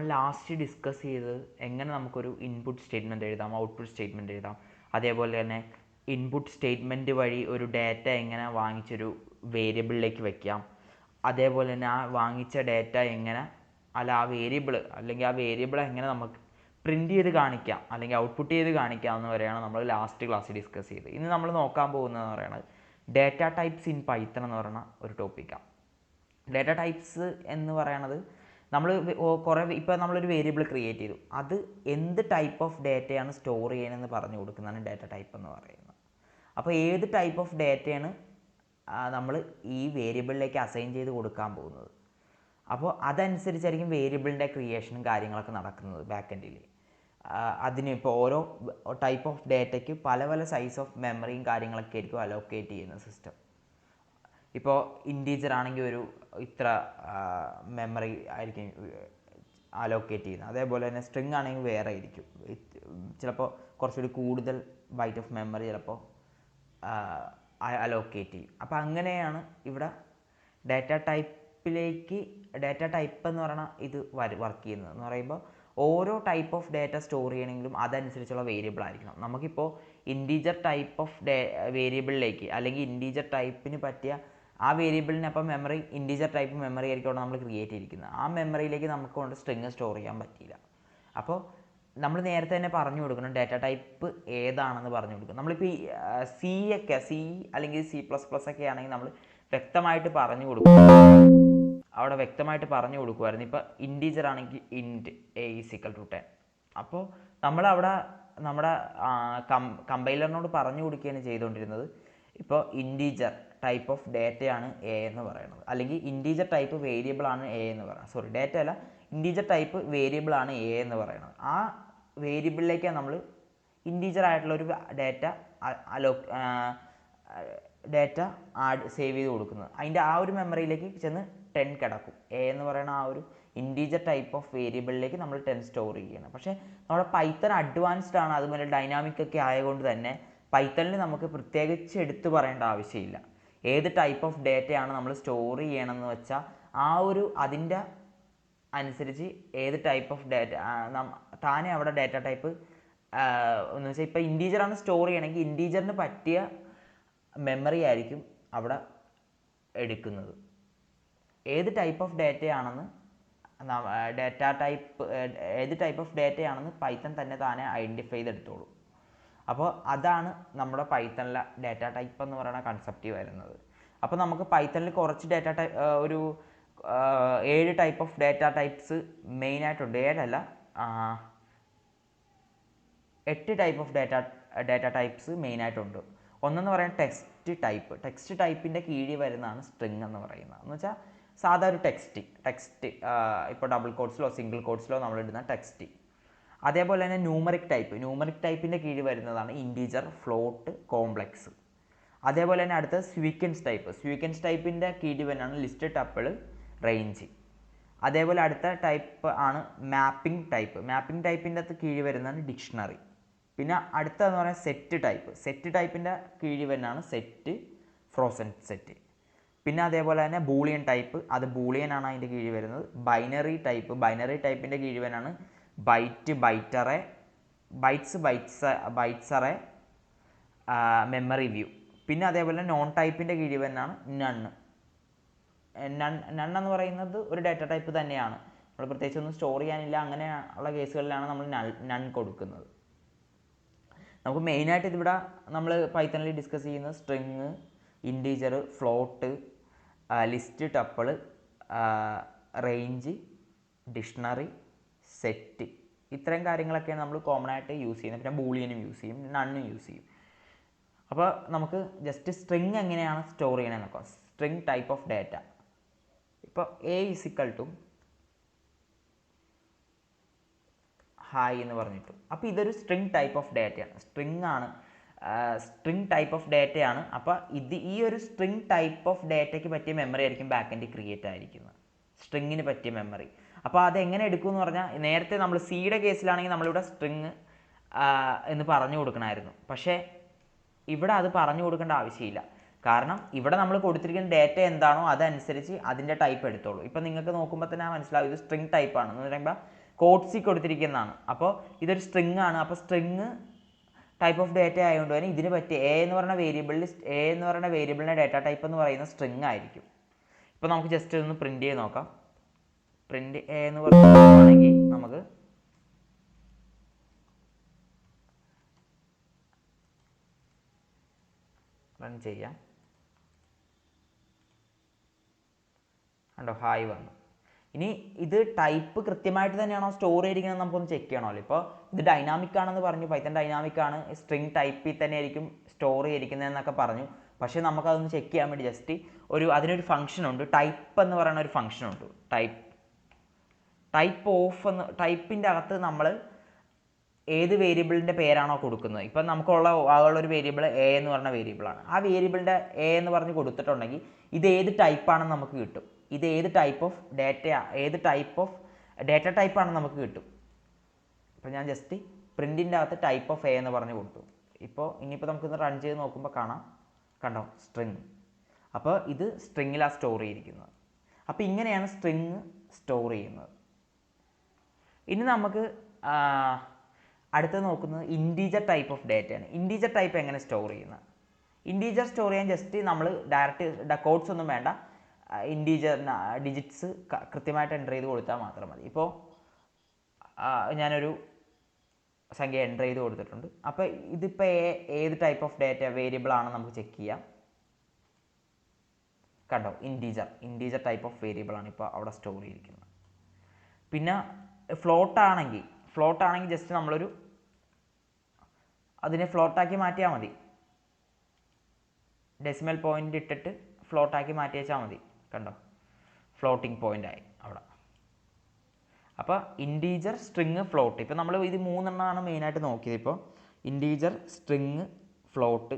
നമ്മൾ last discuss ചെയ്ത് എങ്ങനെ നമുക്കൊരു ഇൻപുട്ട് സ്റ്റേറ്റ്മെൻറ്റ് എഴുതാം, ഔട്ട്പുട്ട് സ്റ്റേറ്റ്മെൻറ്റ് എഴുതാം, അതേപോലെ തന്നെ ഇൻപുട്ട് സ്റ്റേറ്റ്മെൻറ്റ് വഴി ഒരു ഡാറ്റ എങ്ങനെ വാങ്ങിച്ചൊരു വേരിയബിളിലേക്ക് വയ്ക്കാം, അതേപോലെ തന്നെ ആ വാങ്ങിച്ച ഡാറ്റ എങ്ങനെ ആ വേരിയബിൾ അല്ലെങ്കിൽ ആ വേരിയബിൾ എങ്ങനെ നമുക്ക് പ്രിൻറ്റ് ചെയ്ത് കാണിക്കാം അല്ലെങ്കിൽ ഔട്ട്പുട്ട് ചെയ്ത് കാണിക്കാം എന്ന് വരെയാണ് നമ്മൾ ലാസ്റ്റ് ക്ലാസ്സിൽ ഡിസ്കസ് ചെയ്തത്. ഇന്ന് നമ്മൾ നോക്കാൻ പോകുന്നതെന്ന് പറയുന്നത് ഡാറ്റ ടൈപ്സ് ഇൻ പൈത്തൺ എന്ന് പറയുന്ന ഒരു ടോപ്പിക്കാണ്. ഡാറ്റ ടൈപ്സ് എന്ന് പറയുന്നത് നമ്മൾ ഇപ്പോൾ നമ്മളൊരു വേരിയബിൾ ക്രിയേറ്റ് ചെയ്തു, അത് എന്ത് ടൈപ്പ് ഓഫ് ഡാറ്റയാണ് സ്റ്റോർ ചെയ്യാനെന്ന് പറഞ്ഞു കൊടുക്കുന്നതാണ് ഡാറ്റ ടൈപ്പ് എന്ന് പറയുന്നത്. അപ്പോൾ ഏത് ടൈപ്പ് ഓഫ് ഡാറ്റയാണ് നമ്മൾ ഈ വേരിയബിളിലേക്ക് അസൈൻ ചെയ്ത് കൊടുക്കാൻ പോകുന്നത്, അപ്പോൾ അതനുസരിച്ചായിരിക്കും വേരിയബിളിൻ്റെ ക്രിയേഷനും കാര്യങ്ങളൊക്കെ നടക്കുന്നത് ബാക്ക് എൻഡിൽ. അതിന് ഇപ്പോൾ ഓരോ ടൈപ്പ് ഓഫ് ഡാറ്റയ്ക്ക് പല പല സൈസ് ഓഫ് മെമ്മറിയും കാര്യങ്ങളൊക്കെ ആയിരിക്കും അലോക്കേറ്റ് ചെയ്യുന്ന സിസ്റ്റം. ഇപ്പോൾ ഇൻറ്റീജർ ആണെങ്കിൽ ഒരു ഇത്ര മെമ്മറി ആയിരിക്കും അലോക്കേറ്റ് ചെയ്യുന്നത്, അതേപോലെ തന്നെ സ്ട്രിങ് ആണെങ്കിൽ വേറെ ആയിരിക്കും, ചിലപ്പോൾ കുറച്ചുകൂടി കൂടുതൽ ബൈറ്റ് ഓഫ് മെമ്മറി ചിലപ്പോൾ അലോക്കേറ്റ് ചെയ്യും. അപ്പോൾ അങ്ങനെയാണ് ഇവിടെ ഡാറ്റ ടൈപ്പ് എന്ന് പറയുന്ന ഇത് വർക്ക് ചെയ്യുന്നത്. എന്ന് പറയുമ്പോൾ ഓരോ ടൈപ്പ് ഓഫ് ഡാറ്റ സ്റ്റോർ ചെയ്യണമെങ്കിലും അതനുസരിച്ചുള്ള വേരിയബിൾ ആയിരിക്കണം. നമുക്കിപ്പോൾ ഇൻറ്റീജർ ടൈപ്പ് ഓഫ് വേരിയബിളിലേക്ക് അല്ലെങ്കിൽ ഇൻറ്റീജർ ടൈപ്പിന് പറ്റിയ ആ വേരിയബിളിനപ്പം മെമ്മറി ഇൻറ്റീജർ ടൈപ്പ് മെമ്മറി ആയിരിക്കും നമ്മൾ ക്രിയേറ്റ് ചെയ്തിരിക്കുന്നത്. ആ മെമ്മറിയിലേക്ക് നമുക്ക് കൊണ്ട് സ്ട്രിങ് സ്റ്റോർ ചെയ്യാൻ പറ്റില്ല. അപ്പോൾ നമ്മൾ നേരത്തെ തന്നെ പറഞ്ഞു കൊടുക്കണം ഡാറ്റ ടൈപ്പ് ഏതാണെന്ന് പറഞ്ഞു കൊടുക്കും. നമ്മളിപ്പോൾ ഈ സി അല്ലെങ്കിൽ C++ ഒക്കെ ആണെങ്കിൽ നമ്മൾ വ്യക്തമായിട്ട് പറഞ്ഞു കൊടുക്കും, അവിടെ വ്യക്തമായിട്ട് പറഞ്ഞു കൊടുക്കുമായിരുന്നു. ഇപ്പോൾ ഇൻറ്റീജർ ആണെങ്കിൽ ഇൻറ്റ് a = 10. അപ്പോൾ നമ്മളവിടെ നമ്മുടെ കമ്പൈലറിനോട് പറഞ്ഞു കൊടുക്കുകയാണ് ചെയ്തുകൊണ്ടിരുന്നത്, ഇപ്പോൾ ഇൻറ്റീജർ ടൈപ്പ് ഓഫ് ഡാറ്റയാണ് എ എന്ന് പറയുന്നത്, അല്ലെങ്കിൽ ഇൻറ്റീജർ ടൈപ്പ് വേരിയബിൾ ആണ് എ എന്ന് പറയുന്നത്. ഡാറ്റ അല്ല, ഇൻറ്റീജർ ടൈപ്പ് വേരിയബിൾ ആണ് എ എന്ന് പറയുന്നത്. ആ വേരിയബിളിലേക്കാണ് നമ്മൾ ഇൻറ്റീജർ ആയിട്ടുള്ളൊരു ഡാറ്റ സേവ് ചെയ്ത് കൊടുക്കുന്നത്. അതിൻ്റെ ആ ഒരു മെമ്മറിയിലേക്ക് ചെന്ന് 10 കിടക്കും. എ എന്ന് പറയുന്ന ആ ഒരു ഇൻറ്റീജർ ടൈപ്പ് ഓഫ് വേരിയബിളിലേക്ക് നമ്മൾ 10 സ്റ്റോർ ചെയ്യണം. പക്ഷേ നമ്മുടെ പൈത്തൺ അഡ്വാൻസ്ഡ് ആണ്, അതുപോലെ ഡൈനാമിക് ഒക്കെ ആയതുകൊണ്ട് തന്നെ പൈത്തണിൽ നമുക്ക് പ്രത്യേകിച്ച് എടുത്തു പറയേണ്ട ആവശ്യമില്ല. ഏത് ടൈപ്പ് ഓഫ് ഡാറ്റയാണ് നമ്മൾ സ്റ്റോർ ചെയ്യണമെന്ന് വെച്ചാൽ ആ ഒരു അതിൻ്റെ അനുസരിച്ച് ഏത് ടൈപ്പ് ഓഫ് ഡാറ്റ താനെ അവിടെ ഡാറ്റ ടൈപ്പ് എന്ന് വെച്ചാൽ ഇപ്പോൾ ഇൻറ്റീജറാണ് സ്റ്റോർ ചെയ്യണമെങ്കിൽ ഇൻറ്റീജറിന് പറ്റിയ മെമ്മറി ആയിരിക്കും അവിടെ എടുക്കുന്നത്. ഏത് ടൈപ്പ് ഓഫ് ഡാറ്റയാണെന്ന് ഏത് ടൈപ്പ് ഓഫ് ഡാറ്റയാണെന്ന് പൈത്തൺ താനെ ഐഡൻറ്റിഫൈ ചെയ്തെടുത്തോളൂ. അപ്പോൾ അതാണ് നമ്മുടെ പൈത്തണിലെ ഡാറ്റ ടൈപ്പ് എന്ന് പറയുന്ന കൺസെപ്റ്റ് വരുന്നത്. അപ്പോൾ നമുക്ക് പൈത്തണിൽ കുറച്ച് ഒരു 7 ടൈപ്പ് ഓഫ് ഡാറ്റ ടൈപ്സ് മെയിനായിട്ടുണ്ട്. 7 8 ടൈപ്പ് ഓഫ് ഡാറ്റ ടൈപ്സ് മെയിനായിട്ടുണ്ട്. ഒന്നെന്ന് പറയുന്നത് ടെക്സ്റ്റ് ടൈപ്പിൻ്റെ കീഴിൽ വരുന്നതാണ് സ്ട്രിങ് എന്ന് പറയുന്നത്. എന്ന് വെച്ചാൽ സാധാ ഒരു ടെക്സ്റ്റ് ഇപ്പോൾ ഡബിൾ കോട്ട്സിലോ സിംഗിൾ കോട്ട്സിലോ നമ്മൾ ഇടുന്ന ടെക്സ്റ്റ്. അതേപോലെ തന്നെ ന്യൂമറിക് ടൈപ്പിൻ്റെ കീഴിൽ വരുന്നതാണ് ഇൻറ്റീജർ, ഫ്ലോട്ട്, കോംപ്ലക്സ്. അതേപോലെ തന്നെ അടുത്ത സ്വീക്വൻസ് ടൈപ്പിൻ്റെ കീഴിൽ വരുന്നതാണ് ലിസ്റ്റ്, ടപ്പിൾ, റേഞ്ച്. അതേപോലെ അടുത്ത ടൈപ്പ് ആണ് മാപ്പിംഗ് ടൈപ്പിൻ്റെ കീഴിൽ വരുന്നതാണ് ഡിക്ഷണറി. പിന്നെ അടുത്തതെന്ന് പറയുന്നത് സെറ്റ് ടൈപ്പിൻ്റെ കീഴിൽ വരുന്നതാണ് സെറ്റ്, ഫ്രോസൺ സെറ്റ്. പിന്നെ അതേപോലെ തന്നെ ബൂളിയൻ ടൈപ്പ്, അത് ബൂളിയൻ ആണ് അതിൻ്റെ കീഴിൽ വരുന്നത്. ബൈനറി ടൈപ്പിൻ്റെ കീഴിൽ വരുന്നതാണ് ബൈറ്റ്സ് അറേ, മെമ്മറി വ്യൂ. പിന്നെ അതേപോലെ നോൺ ടൈപ്പിൻ്റെ കീഴിൽ വരുന്നതാണ് നൺ എന്ന് പറയുന്നത് ഒരു ഡാറ്റ ടൈപ്പ് തന്നെയാണ്. നമ്മൾ പ്രത്യേകിച്ച് ഒന്നും സ്റ്റോർ ചെയ്യാനില്ല, അങ്ങനെയുള്ള കേസുകളിലാണ് നമ്മൾ നൺ കൊടുക്കുന്നത്. നമുക്ക് മെയിനായിട്ട് ഇതിവിടെ നമ്മൾ പൈത്തണിൽ ഡിസ്കസ് ചെയ്യുന്നത് string, integer, float, list, tuple, range, dictionary, set, ഇത്രയും കാര്യങ്ങളൊക്കെയാണ് നമ്മൾ കോമൺ ആയിട്ട് യൂസ് ചെയ്യുന്നത്. പിന്നെ ബൂളിയനും യൂസ് ചെയ്യും, നണ്ണും യൂസ് ചെയ്യും. അപ്പോൾ നമുക്ക് ജസ്റ്റ് സ്ട്രിങ് എങ്ങനെയാണ് സ്റ്റോർ ചെയ്യണമെന്ന് നോക്കാം. സ്ട്രിങ് ടൈപ്പ് ഓഫ് ഡാറ്റ, ഇപ്പോൾ a = ഹായ് എന്ന് പറഞ്ഞിട്ടു. അപ്പോൾ ഇതൊരു സ്ട്രിങ് ടൈപ്പ് ഓഫ് ഡാറ്റയാണ്, സ്ട്രിങ് ടൈപ്പ് ഓഫ് ഡാറ്റയാണ്. അപ്പോൾ ഈ ഒരു സ്ട്രിങ് ടൈപ്പ് ഓഫ് ഡാറ്റയ്ക്ക് പറ്റിയ മെമ്മറി ആയിരിക്കും ബാക്ക് എൻഡ് ക്രിയേറ്റ് ആയിരിക്കുന്നത്, സ്ട്രിങ്ങിന് പറ്റിയ മെമ്മറി. അപ്പോൾ അതെങ്ങനെ എടുക്കുമെന്ന് പറഞ്ഞാൽ നേരത്തെ നമ്മൾ സിയുടെ കേസിലാണെങ്കിൽ നമ്മളിവിടെ സ്ട്രിങ് എന്ന് പറഞ്ഞു കൊടുക്കണമായിരുന്നു. പക്ഷേ ഇവിടെ അത് പറഞ്ഞു കൊടുക്കേണ്ട ആവശ്യമില്ല. കാരണം ഇവിടെ നമ്മൾ കൊടുത്തിരിക്കുന്ന ഡാറ്റ എന്താണോ അതനുസരിച്ച് അതിൻ്റെ ടൈപ്പ് എടുത്തോളൂ. ഇപ്പം നിങ്ങൾക്ക് നോക്കുമ്പോൾ തന്നെ മനസ്സിലാവും ഇത് സ്ട്രിങ് ടൈപ്പാണ് എന്ന് പറയുമ്പോൾ കോഡ്സി കൊടുത്തിരിക്കുന്നതാണ്. അപ്പോൾ ഇതൊരു സ്ട്രിങ് ആണ്. അപ്പോൾ സ്ട്രിങ് ടൈപ്പ് ഓഫ് ഡേറ്റ ആയതുകൊണ്ട് തന്നെ ഇതിന് പറ്റിയ എ എന്ന് പറയുന്ന വേരിയബിളിൻ്റെ ഡേറ്റ ടൈപ്പ് എന്ന് പറയുന്ന സ്ട്രിങ് ആയിരിക്കും. ഇപ്പോൾ നമുക്ക് ജസ്റ്റ് ഒന്ന് പ്രിൻറ്റ് ചെയ്ത് നോക്കാം. പ്രിൻറ്റ് എ എന്ന് പറയുകയാണെങ്കിൽ നമുക്ക് റൺ ചെയ്യാം. കണ്ടോ, ഹായ് വന്നു. ഇനി ഇത് ടൈപ്പ് കൃത്യമായിട്ട് തന്നെയാണോ സ്റ്റോർ ചെയ്തിരിക്കുന്നത് നമുക്കൊന്ന് ചെക്ക് ചെയ്യണമല്ലോ. ഇപ്പോൾ ഇത് ഡൈനാമിക് ആണെന്ന് പറഞ്ഞു, പൈത്തൺ ഡൈനാമിക് ആണ്, സ്ട്രിങ് ടൈപ്പിൽ തന്നെ ആയിരിക്കും സ്റ്റോർ ചെയ്തിരിക്കുന്നതെന്നൊക്കെ പറഞ്ഞു. പക്ഷേ നമുക്കതൊന്ന് ചെക്ക് ചെയ്യാൻ വേണ്ടി ജസ്റ്റ് അതിനൊരു ഫംഗ്ഷൻ ഉണ്ട്, ടൈപ്പ് എന്ന് പറയുന്ന ഒരു ഫംഗ്ഷൻ ഉണ്ട്. ടൈപ്പ് ഓഫ് എന്ന്, ടൈപ്പിൻ്റെ അകത്ത് നമ്മൾ ഏത് വേരിയബിളിൻ്റെ പേരാണോ കൊടുക്കുന്നത്, ഇപ്പം നമുക്കുള്ളൊരു വേരിയബിൾ എ എന്ന് പറഞ്ഞ വേരിയബിളാണ്. ആ വേരിയബിളിൻ്റെ എ എന്ന് പറഞ്ഞ് കൊടുത്തിട്ടുണ്ടെങ്കിൽ ഇത് ഏത് ടൈപ്പാണെന്ന് നമുക്ക് കിട്ടും. ഇത് ഏത് ടൈപ്പ് ഓഫ് ഡേറ്റ ടൈപ്പാണെന്ന് നമുക്ക് കിട്ടും. ഇപ്പോൾ ഞാൻ ജസ്റ്റ് പ്രിൻറ്റിൻ്റെ അകത്ത് ടൈപ്പ് ഓഫ് എ എന്ന് പറഞ്ഞ് കൊടുത്തു. ഇനിയിപ്പോൾ നമുക്കിന്ന് റൺ ചെയ്ത് നോക്കുമ്പോൾ കാണാം, കണ്ടോ, സ്ട്രിങ്. അപ്പോൾ ഇത് സ്ട്രിങ്ങിലാണ് സ്റ്റോർ ചെയ്തിരിക്കുന്നത്. അപ്പോൾ ഇങ്ങനെയാണ് സ്ട്രിങ് സ്റ്റോർ ചെയ്യുന്നത്. ഇനി നമുക്ക് അടുത്തത് നോക്കുന്നത് ഇൻറ്റീജർ ടൈപ്പ് ഓഫ് ഡേറ്റയാണ്. ഇൻറ്റീജർ ടൈപ്പ് എങ്ങനെ സ്റ്റോർ ചെയ്യുന്നത്? ഇൻറ്റീജർ സ്റ്റോർ ചെയ്യാൻ ജസ്റ്റ് നമ്മൾ ഡയറക്റ്റ് കോഡ്സ് ഒന്നും വേണ്ട, ഇൻറ്റീജർ ഡിജിറ്റ്സ് കൃത്യമായിട്ട് എൻ്റർ ചെയ്ത് കൊടുത്താൽ മാത്രം മതി. ഇപ്പോൾ ഞാനൊരു സംഖ്യ എൻ്റർ ചെയ്ത് കൊടുത്തിട്ടുണ്ട്. അപ്പോൾ ഇതിപ്പോൾ ഏത് ടൈപ്പ് ഓഫ് ഡേറ്റ വേരിയബിൾ ആണെന്ന് നമുക്ക് ചെക്ക് ചെയ്യാം. കണ്ടോ, ഇൻറ്റീജർ ടൈപ്പ് ഓഫ് വേരിയബിൾ ആണ് ഇപ്പോൾ അവിടെ സ്റ്റോർ ചെയ്തിരിക്കുന്നത്. പിന്നെ ഫ്ലോട്ട് ആണെങ്കിൽ ജസ്റ്റ് നമ്മളൊരു അതിനെ ഫ്ലോട്ടാക്കി മാറ്റിയാൽ മതി. ഡെസിമൽ പോയിൻ്റ് ഇട്ടിട്ട് ഫ്ലോട്ടാക്കി മാറ്റി വെച്ചാൽ മതി. കണ്ടോ, ഫ്ലോട്ടിംഗ് പോയിൻ്റ് ആയി അവിടെ. അപ്പോൾ ഇൻറ്റീജർ, സ്ട്രിങ്, ഫ്ലോട്ട്. ഇപ്പോൾ നമ്മൾ ഇത് മൂന്നെണ്ണമാണ് മെയിനായിട്ട് നോക്കിയത്. ഇപ്പോൾ ഇൻറ്റീജർ, സ്ട്രിങ്, ഫ്ലോട്ട്.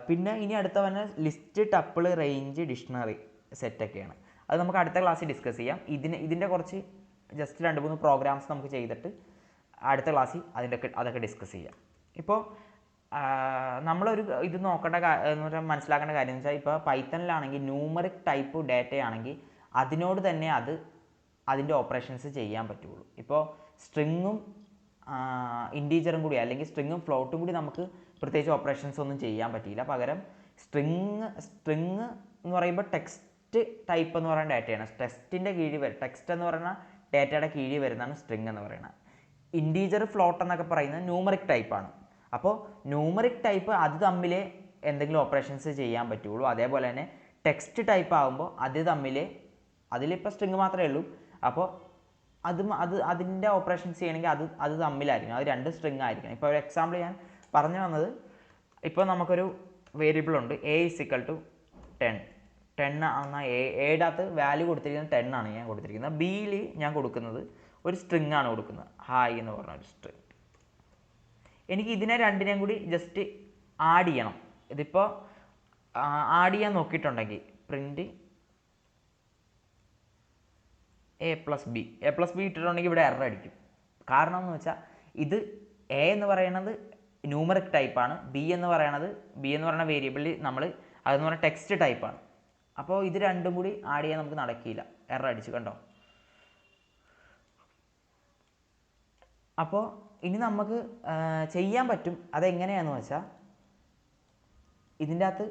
പിന്നെ ഇനി അടുത്ത വന്ന ലിസ്റ്റ്, ടപ്പിൾ, റേഞ്ച്, ഡിക്ഷണറി സെറ്റൊക്കെയാണ്. അത് നമുക്ക് അടുത്ത ക്ലാസ്സിൽ ഡിസ്കസ് ചെയ്യാം. ഇതിൻ്റെ കുറച്ച് ജസ്റ്റ് 2-3 പ്രോഗ്രാംസ് നമുക്ക് ചെയ്തിട്ട് അടുത്ത ക്ലാസ്സിൽ അതൊക്കെ ഡിസ്കസ് ചെയ്യാം. ഇപ്പോൾ നമ്മളൊരു ഇത് മനസ്സിലാക്കേണ്ട കാര്യം എന്ന് വെച്ചാൽ, ഇപ്പോൾ പൈത്തണിലാണെങ്കിൽ ന്യൂമറിക് ടൈപ്പ് ഡേറ്റയാണെങ്കിൽ അതിനോട് തന്നെ അതിൻ്റെ ഓപ്പറേഷൻസ് ചെയ്യാൻ പറ്റുള്ളൂ. ഇപ്പോൾ സ്ട്രിങ്ങും ഇൻറ്റീജറും കൂടി, അല്ലെങ്കിൽ സ്ട്രിങ്ങും ഫ്ലോട്ടും കൂടി നമുക്ക് പ്രത്യേകിച്ച് ഓപ്പറേഷൻസ് ഒന്നും ചെയ്യാൻ പറ്റിയില്ല. പകരം സ്ട്രിങ് എന്ന് പറയുമ്പോൾ ടെക്സ്റ്റ് ടൈപ്പ് എന്ന് പറയുന്ന ഡേറ്റയാണ്. ടെക്സ്റ്റ് എന്ന് പറയുന്ന ഡേറ്റയുടെ കീഴിൽ വരുന്നതാണ് സ്ട്രിങ് എന്ന് പറയുന്നത്. ഇൻറ്റീജർ, ഫ്ലോട്ട് എന്നൊക്കെ പറയുന്നത് ന്യൂമറിക് ടൈപ്പാണ്. അപ്പോൾ ന്യൂമറിക് ടൈപ്പ് അത് തമ്മിൽ എന്തെങ്കിലും ഓപ്പറേഷൻസ് ചെയ്യാൻ പറ്റുള്ളൂ. അതേപോലെ തന്നെ ടെക്സ്റ്റ് ടൈപ്പ് ആകുമ്പോൾ അതിലിപ്പോൾ സ്ട്രിങ് മാത്രമേ ഉള്ളൂ. അപ്പോൾ അതിൻ്റെ ഓപ്പറേഷൻസ് ചെയ്യണമെങ്കിൽ അത് തമ്മിലായിരിക്കും, അത് 2 സ്ട്രിങ് ആയിരിക്കണം. ഇപ്പോൾ ഒരു എക്സാമ്പിൾ ഞാൻ പറഞ്ഞു വന്നത്, ഇപ്പോൾ നമുക്കൊരു വേരിയബിൾ ഉണ്ട്, a = 10 ആണ്. എയുടെ അകത്ത് വാല്യൂ കൊടുത്തിരിക്കുന്നത് 10 ആണ് ഞാൻ കൊടുത്തിരിക്കുന്നത്. ബിയിൽ ഞാൻ കൊടുക്കുന്നത് ഒരു സ്ട്രിങ് ആണ് കൊടുക്കുന്നത്, ഹായ് എന്ന് പറഞ്ഞ ഒരു സ്ട്രിങ്. എനിക്ക് ഇതിനെ രണ്ടിനെയും കൂടി ജസ്റ്റ് ആഡ് ചെയ്യണം. ഇതിപ്പോൾ ആഡ് ചെയ്യാൻ നോക്കിയിട്ടുണ്ടെങ്കിൽ പ്രിൻറ്റ് a+b ഇട്ടിട്ടുണ്ടെങ്കിൽ ഇവിടെ എറർ അടിക്കും. കാരണം എന്ന് വെച്ചാൽ ഇത് എ എന്ന് പറയുന്നത് ന്യൂമറിക് ടൈപ്പാണ്, ബി എന്ന് പറയുന്ന വേരിയബിളിൽ അതെന്ന് പറഞ്ഞാൽ ടെക്സ്റ്റ് ടൈപ്പാണ്. അപ്പോൾ ഇത് രണ്ടും കൂടി ആഡ് ചെയ്യാൻ നമുക്ക് നടക്കില്ല, എറർ അടിച്ച്. കണ്ടോ? അപ്പോൾ ഇനി നമുക്ക് ചെയ്യാൻ പറ്റും. അതെങ്ങനെയാണെന്ന് വെച്ചാൽ, ഇതിൻ്റെ അകത്ത്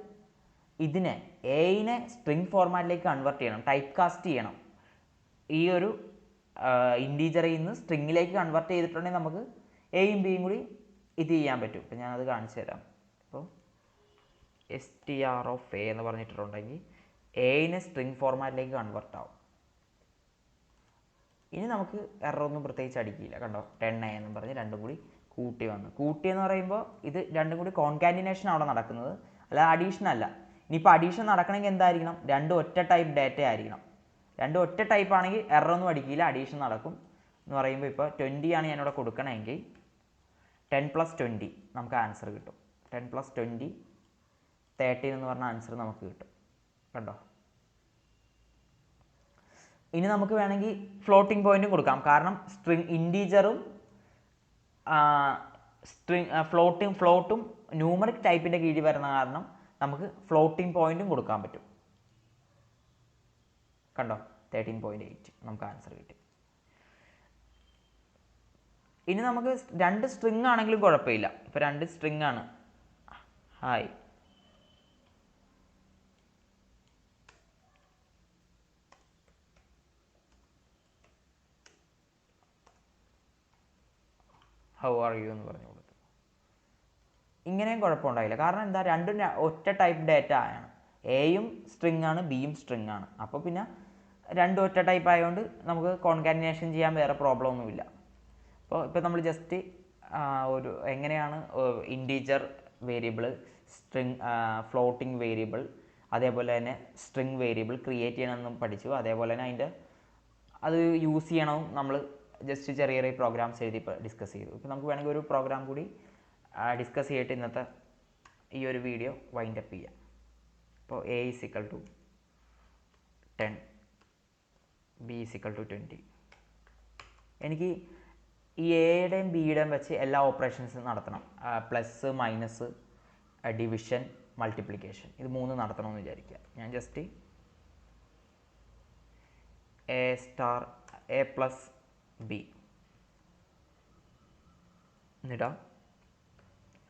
ഇതിനെ എയിനെ സ്ട്രിങ് ഫോർമാറ്റിലേക്ക് കൺവേർട്ട് ചെയ്യണം, ടൈപ്പ് കാസ്റ്റ് ചെയ്യണം. ഈ ഒരു ഇൻറ്റീജറിൽ നിന്ന് സ്ട്രിങ്ങിലേക്ക് കൺവേർട്ട് ചെയ്തിട്ടുണ്ടെങ്കിൽ നമുക്ക് എയും ബിയും കൂടി ഇത് ചെയ്യാൻ പറ്റും. ഇപ്പം ഞാനത് കാണിച്ചു തരാം. ഇപ്പോൾ str എന്ന് പറഞ്ഞിട്ടുണ്ടെങ്കിൽ എയിനെ സ്ട്രിങ് ഫോർമാറ്റിലേക്ക് കൺവേർട്ട് ആവും. ഇനി നമുക്ക് എററൊന്നും പ്രത്യേകിച്ച് അടിക്കില്ല. കണ്ടോ, 10a എന്ന് പറഞ്ഞ് രണ്ടും കൂടി കൂട്ടി എന്ന് പറയുമ്പോൾ ഇത് രണ്ടും കൂടി കോൺകാറ്റിനേഷൻ അവിടെ നടക്കുന്നത്, അല്ലാതെ അഡീഷൻ അല്ല. ഇനിയിപ്പോൾ അഡീഷൻ നടക്കണമെങ്കിൽ എന്തായിരിക്കണം? 2 ഒറ്റ ടൈപ്പ് ഡേറ്റ ആയിരിക്കണം. 2 ഒറ്റ ടൈപ്പ് ആണെങ്കിൽ എററൊന്നും അടിക്കില്ല, അഡീഷൻ നടക്കും. എന്ന് പറയുമ്പോൾ ഇപ്പോൾ 20 ആണ് ഞാനിവിടെ കൊടുക്കണമെങ്കിൽ 10 + 20 നമുക്ക് ആൻസർ കിട്ടും. 10 + 20 13 എന്ന് പറഞ്ഞ ആൻസർ നമുക്ക് കിട്ടും. കണ്ടോ? ഇനി നമുക്ക് വേണമെങ്കിൽ ഫ്ലോട്ടിംഗ് പോയിന്റും കൊടുക്കാം. കാരണം ഇൻറ്റീജറും ഫ്ലോട്ടും ന്യൂമറിക് ടൈപ്പിൻ്റെ കീഴിൽ വരുന്ന കാരണം നമുക്ക് ഫ്ലോട്ടിംഗ് പോയിന്റും കൊടുക്കാൻ പറ്റും. കണ്ടോ? 13.8 നമുക്ക് ആൻസർ കിട്ടും. ഇനി നമുക്ക് രണ്ട് സ്ട്രിങ് ആണെങ്കിലും കുഴപ്പമില്ല. ഇപ്പോൾ രണ്ട് സ്ട്രിങ് ആണ്. ഹായ്, ഹൗ ആർ യു എന്ന് പറഞ്ഞു കൊടുത്തു. ഇങ്ങനെയും കുഴപ്പമുണ്ടായില്ല. കാരണം എന്താ, രണ്ടും ഒറ്റ ടൈപ്പ് ഡാറ്റ ആണ്. എയും സ്ട്രിങ് ആണ്, ബിയും സ്ട്രിങ് ആണ്. അപ്പോൾ പിന്നെ രണ്ടും ഒറ്റ ടൈപ്പ് ആയതുകൊണ്ട് നമുക്ക് കോൺകാറ്റിനേഷൻ ചെയ്യാൻ വേറെ പ്രോബ്ലം ഒന്നുമില്ല. ഇപ്പോൾ നമ്മൾ ജസ്റ്റ് ഒരു എങ്ങനെയാണ് integer variable, string, floating variable, അതേപോലെ തന്നെ സ്ട്രിങ് വേരിയബിൾ ക്രിയേറ്റ് ചെയ്യണമെന്നും പഠിച്ചു. അതേപോലെ തന്നെ അത് യൂസ് ചെയ്യണമെന്നും നമ്മൾ ജസ്റ്റ് ചെറിയ ചെറിയ പ്രോഗ്രാംസ് എഴുതി ഡിസ്കസ് ചെയ്തു. ഇപ്പോൾ നമുക്ക് വേണമെങ്കിൽ ഒരു പ്രോഗ്രാം കൂടി ഡിസ്കസ് ചെയ്തിട്ട് ഇന്നത്തെ ഈ ഒരു വീഡിയോ വൈൻഡപ്പ് ചെയ്യാം. അപ്പോൾ a is equal to 10, b is equal to 20. എനിക്ക് ഈ എയുടെയും ബിയുടെയും വെച്ച് എല്ലാ ഓപ്പറേഷൻസും നടത്തണം. പ്ലസ്, മൈനസ്, ഡിവിഷൻ, മൾട്ടിപ്ലിക്കേഷൻ, ഇത് മൂന്ന് നടത്തണമെന്ന് വിചാരിക്കുക. ഞാൻ just a star a plus b എന്നിടാം.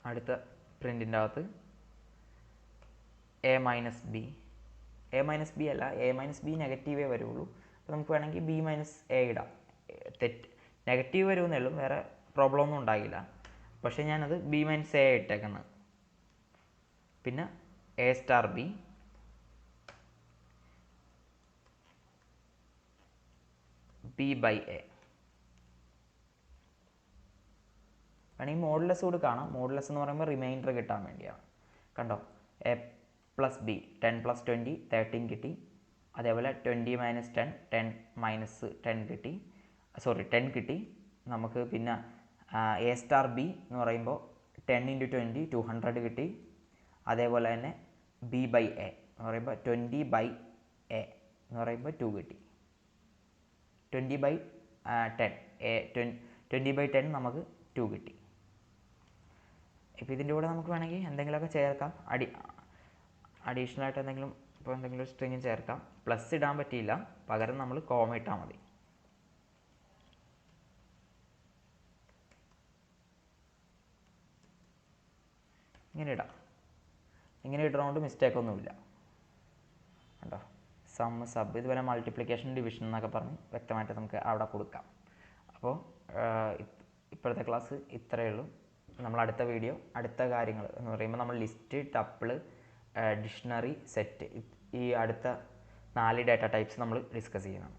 അടുത്ത പ്രിൻറ്റിൻ്റെ അകത്ത് a minus b, a minus b അല്ല, എ മൈനസ് ബി നെഗറ്റീവേ വരുള്ളൂ. അപ്പോൾ നമുക്ക് വേണമെങ്കിൽ ബി മൈനസ് എ ഇടാം. തെറ്റ്, നെഗറ്റീവ് വരുമെന്നേ ഉള്ളൂ, വേറെ പ്രോബ്ലം ഒന്നും ഉണ്ടാകില്ല. പക്ഷേ ഞാനത് ബി മൈനസ് എ ഇട്ടേക്കുന്നത്. പിന്നെ A star B, B by A. വേണമെങ്കിൽ മോഡുലസ് കൂടി കാണാം. മോഡുലസ് എന്ന് പറയുമ്പോൾ റിമൈൻഡർ കിട്ടാൻ വേണ്ടിയാണ്. കണ്ടോ, എ പ്ലസ് ബി, 10 + 20 13 കിട്ടി. അതേപോലെ 20 - 10 10 - 10 കിട്ടി. 10 കിട്ടി നമുക്ക്. പിന്നെ എ സ്റ്റാർ ബി എന്ന് പറയുമ്പോൾ 10 × 20 200 കിട്ടി. അതേപോലെ തന്നെ ബി ബൈ എ എന്ന് പറയുമ്പോൾ 20 ബൈ എ എന്ന് പറയുമ്പോൾ 2 കിട്ടി. 20/10 20/10 നമുക്ക് 2 കിട്ടി. ഇപ്പോൾ ഇതിൻ്റെ കൂടെ നമുക്ക് വേണമെങ്കിൽ എന്തെങ്കിലുമൊക്കെ ചേർക്കാം. അഡീഷണൽ ആയിട്ട് എന്തെങ്കിലും, ഇപ്പോൾ എന്തെങ്കിലും സ്ട്രിങ് ചേർക്കാം. പ്ലസ് ഇടാൻ പറ്റിയില്ല, പകരം നമ്മൾ കോമ ഇട്ടാൽ മതി. ഇങ്ങനെ ഇടാം. ഇങ്ങനെ ഇടുന്നതുകൊണ്ട് മിസ്റ്റേക്ക് ഒന്നുമില്ല. കേട്ടോ, സം, സബ്, ഇതുപോലെ മൾട്ടിപ്ലിക്കേഷൻ, ഡിവിഷൻ എന്നൊക്കെ പറഞ്ഞ് വ്യക്തമായിട്ട് നമുക്ക് അവിടെ കൊടുക്കാം. അപ്പോൾ ഇപ്പോഴത്തെ ക്ലാസ് ഇത്രയേ ഉള്ളൂ. നമ്മൾ അടുത്ത വീഡിയോ, അടുത്ത കാര്യങ്ങൾ എന്ന് പറയുമ്പോൾ നമ്മൾ ലിസ്റ്റ്, ടപ്പിള്, ഡിക്ഷണറി, സെറ്റ്, ഈ അടുത്ത 4 ഡാറ്റ ടൈപ്സ് നമ്മൾ ഡിസ്കസ് ചെയ്യുന്നതാണ്.